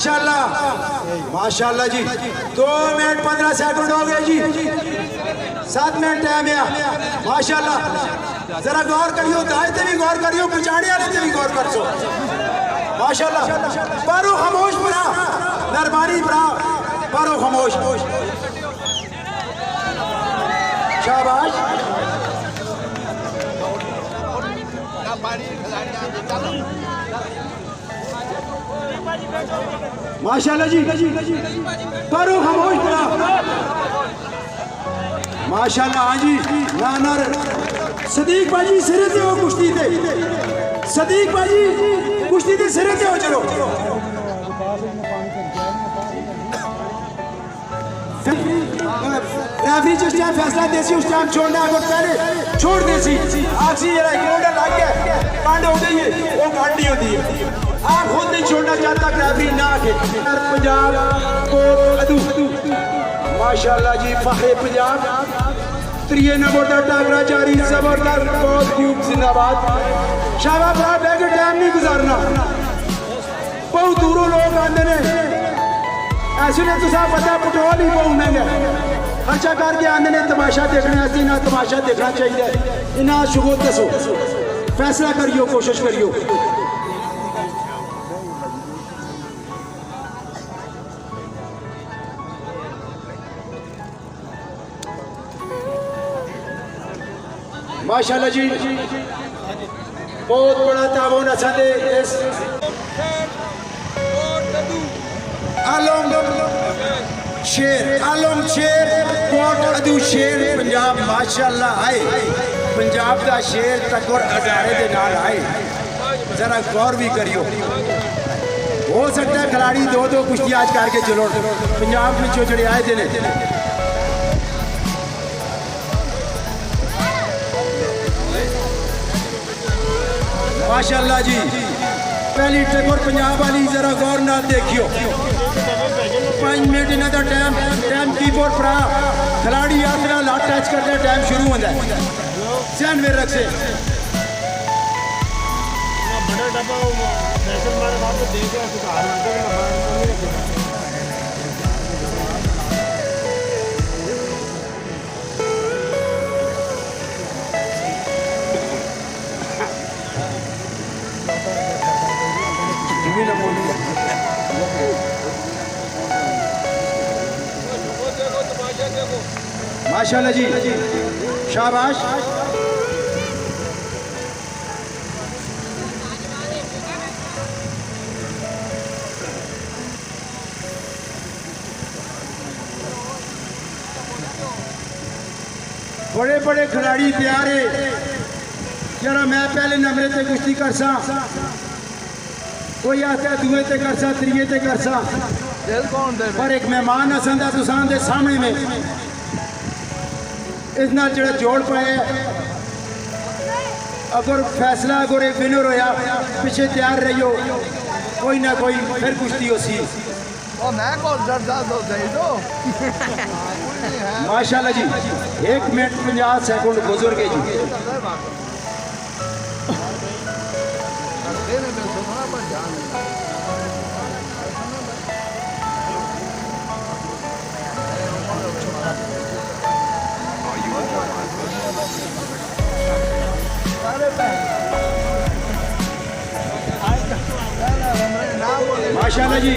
माशाल्लाह माशाल्लाह जी 2 minute 15 second हो गए जी 7 मिनट टाइम है माशाल्लाह जरा गौर करियो दाएं ते भी गौर करियो पिछाड़ी वाले ते भी गौर कर सो माशाल्लाह पारो खामोश भरा नरबानी भरा पारो खामोश शाबाश माशाल्लाह जी पारो खामोश भरा माशाल्लाह हाँ जी नानर सदीक बाजी सिरे ते हो कुश्ती ते सदीक बाजी कुश्ती ते सिरे ते हो चलो रेफरी जिस टाइम फैसला देसी उस टाइम छोड़ना अगर पहले छोड़ देसी आखिरी जरा किलोमीटर लग गया कांड हो गई है वो कांड नहीं होती है आप खुद नहीं छोड़ना चाहता रेफरी ना आके पंजाब को अदू माशाल्लाह जी फखरे पंजाब 3 नंबर का टाकरा जारी जबरदस्त बहुत क्यूब जिंदाबाद शाबाश भरा बैग टाइम नहीं गुजारना बहुत दूरों लोग आते ने ऐसे ने तुसा पता पेट्रोल ही बहुत महंगा खर्चा करके आते ने तमाशा देखने ऐसे ना तमाशा देखना चाहिए इन्हें शुगो दसो फैसला करियो कोशिश करियो माशाल्लाह जी बहुत बड़ा ताबून असादे इस आलम शेर कोट अदू शेर पंजाब माशाल्लाह आए पंजाब का शेर टक्कर अडारे के नाल आए जरा गौर भी करियो हो सकता है खिलाड़ी 2-2 कुश्ती आज करके चलो पंजाब में जो जड़े आए थे माशाल्लाह जी पहली टक्कर पंजाब वाली जरा गौर ना देखियो 5 मिनट इन्हों का टाइम कीबोर्ड पर खिलाड़ी यात्रा लाट टच करते टाइम शुरू होता है ध्यान में रख से माशाल्लाह जी शाबाश बड़े बड़े खिलाड़ी तैयार है जरा मैं पहले नंबरे ते कुश्ती कर सा कोई आता दुए ते कर सा त्रिये ते कर सा पर एक मेहमान असंदा तुसान दे सामने में इस नाल जड़ा जोड़ पाए अगर फैसला अगर एक विनर होया पीछे तैयार रहियो कोई ना कोई फिर कुश्ती हो सी माशाल्लाह जी 1 मिनट 50 सेकंड गुजर गए जी माशाल्लाह जी